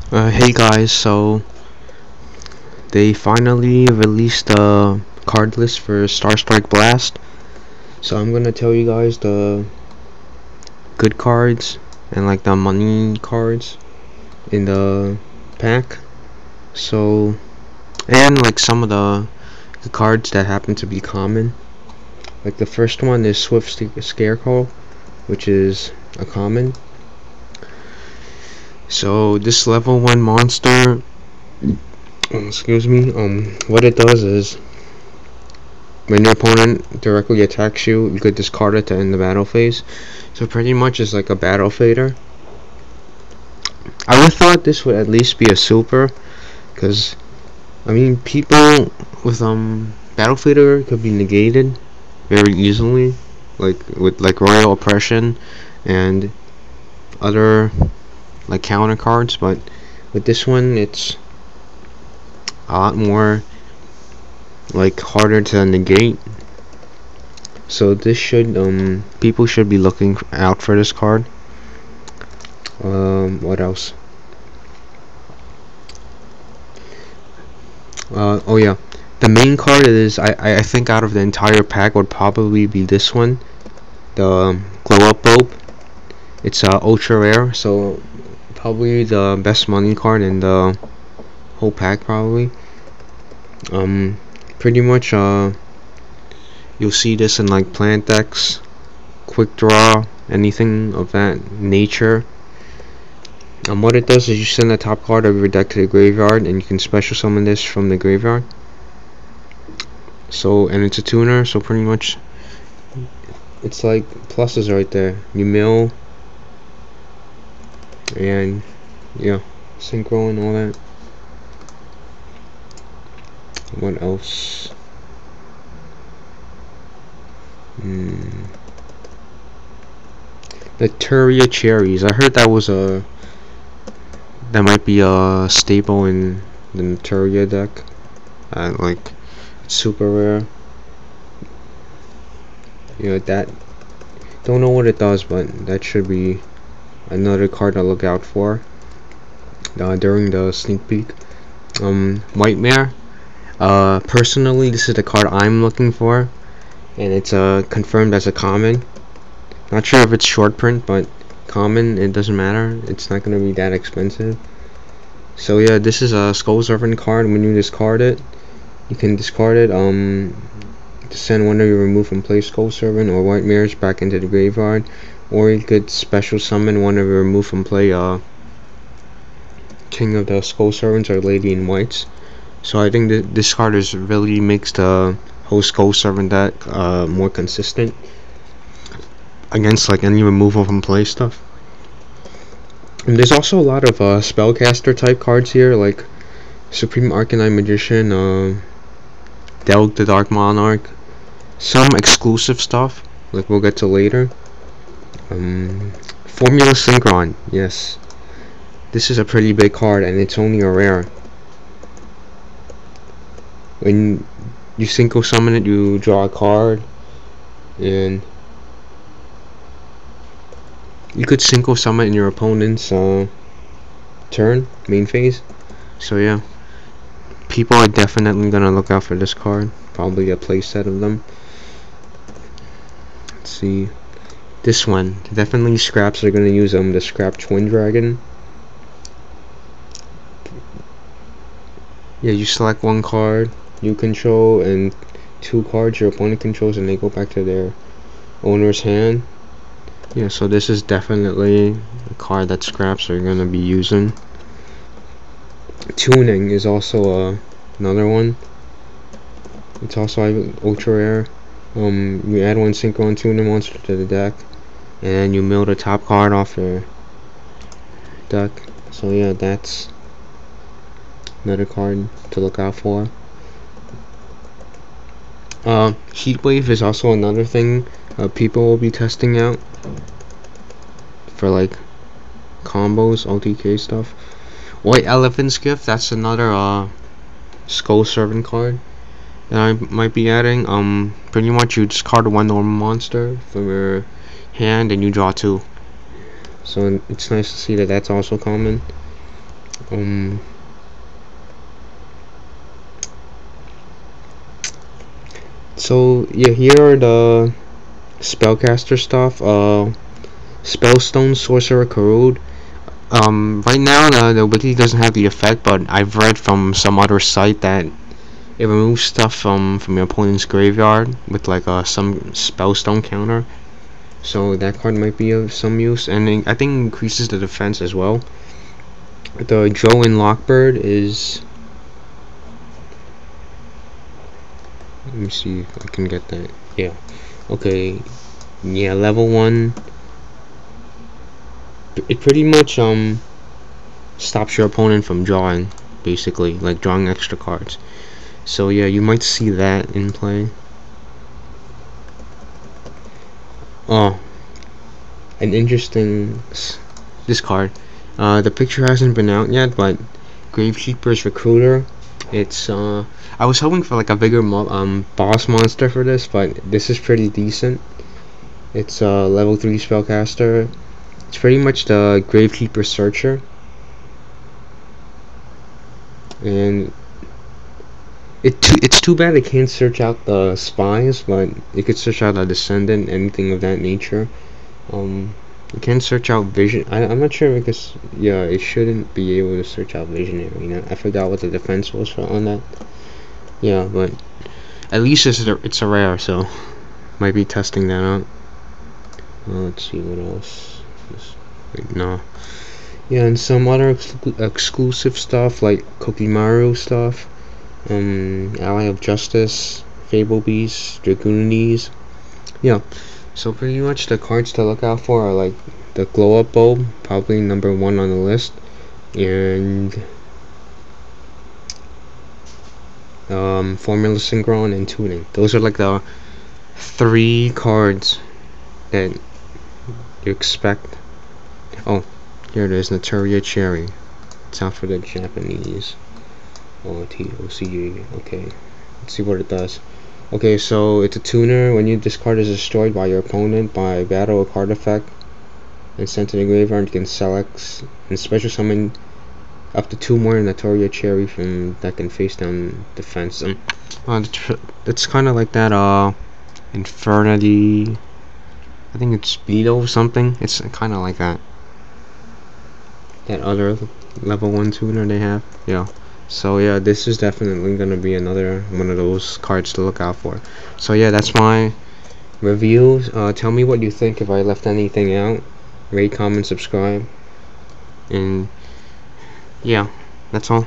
Hey guys, so they finally released the card list for Starstrike Blast. So I'm gonna tell you guys the good cards and like the money cards in the pack. So and like some of the cards that happen to be common. Like the first one is Swift Scarecrow, which is a common. So this level 1 monster, excuse me, what it does is when your opponent directly attacks you, you could discard it to end the battle phase. So pretty much it's like a battle fader. I would thought this would at least be a super, because I mean people with battle fader could be negated very easily, like with like royal oppression and other like counter cards. But with this one, it's a lot more like harder to negate. So this should people should be looking out for this card. What else? Oh yeah, the main card is I think out of the entire pack would probably be this one, the glow up bulb. It's ultra rare, so probably the best money card in the whole pack probably. Pretty much you'll see this in like plant decks, quick draw, anything of that nature. What it does is you send the top card of your deck to the graveyard, and you can special summon this from the graveyard. So, and it's a tuner, so pretty much it's like pluses right there. You mill, and yeah, Synchron and all that. What else? Naturia Cherries. I heard that was that might be a staple in the Naturia deck. Like it's super rare. That don't know what it does, but that should be another card to look out for during the sneak peek. Wightmare. Personally, this is the card I'm looking for, and it's confirmed as a common. Not sure if it's short print, but common. It doesn't matter. It's not gonna be that expensive. So yeah, this is a Skull Servant card. When you discard it, you can discard it to send one of your removed from play Skull Servant or Wightmares back into the graveyard, or you could special summon one of your removed from play King of the Skull Servants or Lady in Whites. So I think that this card is really makes the whole Skull Servant deck more consistent against like any removal from play stuff. And there's also a lot of spellcaster type cards here, like Supreme Arcanine Magician, Delg the Dark Monarch, some exclusive stuff like we'll get to later. Formula Synchron, yes, this is a pretty big card and it's only a rare. When you synchro summon it, you draw a card, and you could synchro summon in your opponent's turn, main phase. So yeah, people are definitely gonna look out for this card. Probably a playset of them. Let's see, this one definitely scraps are gonna use the scrap Twin Dragon. Yeah, you select one card you control and two cards your opponent controls, and they go back to their owner's hand. Yeah, so this is definitely a card that scraps are gonna be using. Tuning is also another one. It's also ultra rare. You add one Synchron tuner monster to the deck, and then you mill the top card off your deck. So yeah, that's another card to look out for. Heatwave is also another thing people will be testing out for like combos, OTK stuff. White Elephant's Gift, that's another Skull Servant card that I might be adding. Pretty much you discard one normal monster from your hand and you draw two. So it's nice to see that that's also common. So yeah, here are the spellcaster stuff. Spellstone, Sorcerer, Corrode. Right now the wiki doesn't have the effect, but I've read from some other site that it removes stuff from your opponent's graveyard with like some spellstone counter. So that card might be of some use, and I think increases the defense as well. The Joan Lockbird is. Let me see if I can get that. Yeah. Okay. Yeah, level 1. It pretty much stops your opponent from drawing, basically, like drawing extra cards. So yeah, you might see that in play. Oh, an interesting this card. The picture hasn't been out yet, but Gravekeeper's Recruiter. It's I was hoping for like a bigger boss monster for this, but this is pretty decent. It's a level 3 spellcaster. It's pretty much the Gravekeeper Searcher, and it's too bad it can't search out the spies, but it could search out a descendant, anything of that nature. You can search out vision. I'm not sure because yeah, it shouldn't be able to search out visionary. You know, I forgot what the defense was for on that. Yeah, but at least it's a rare, so might be testing that out. Let's see what else. Wait, no. Yeah, and some other exclusive stuff like Kokimaru stuff. Ally of Justice, Fable Beast, Dragoonies. Yeah, so pretty much the cards to look out for are like the Glow Up Bulb, probably number 1 on the list, and Formula Synchron and Tuning. Those are like the 3 cards that you expect. Oh, here it is, Naturia Cherry. It's out for the Japanese. Oh, TCG. Okay, let's see what it does. Okay, so it's a tuner. When this card is destroyed by your opponent by battle or card effect and sent to the graveyard, you can select and special summon up to 2 more Naturia Cherry from deck and face down defense. It's kind of like that Infernity. I think it's Beetle or something. It's kind of like that. That other level 1 tuner they have. Yeah. So yeah, this is definitely gonna be another one of those cards to look out for. So yeah, that's my review. Tell me what you think if I left anything out. Rate, comment, subscribe, and yeah, that's all.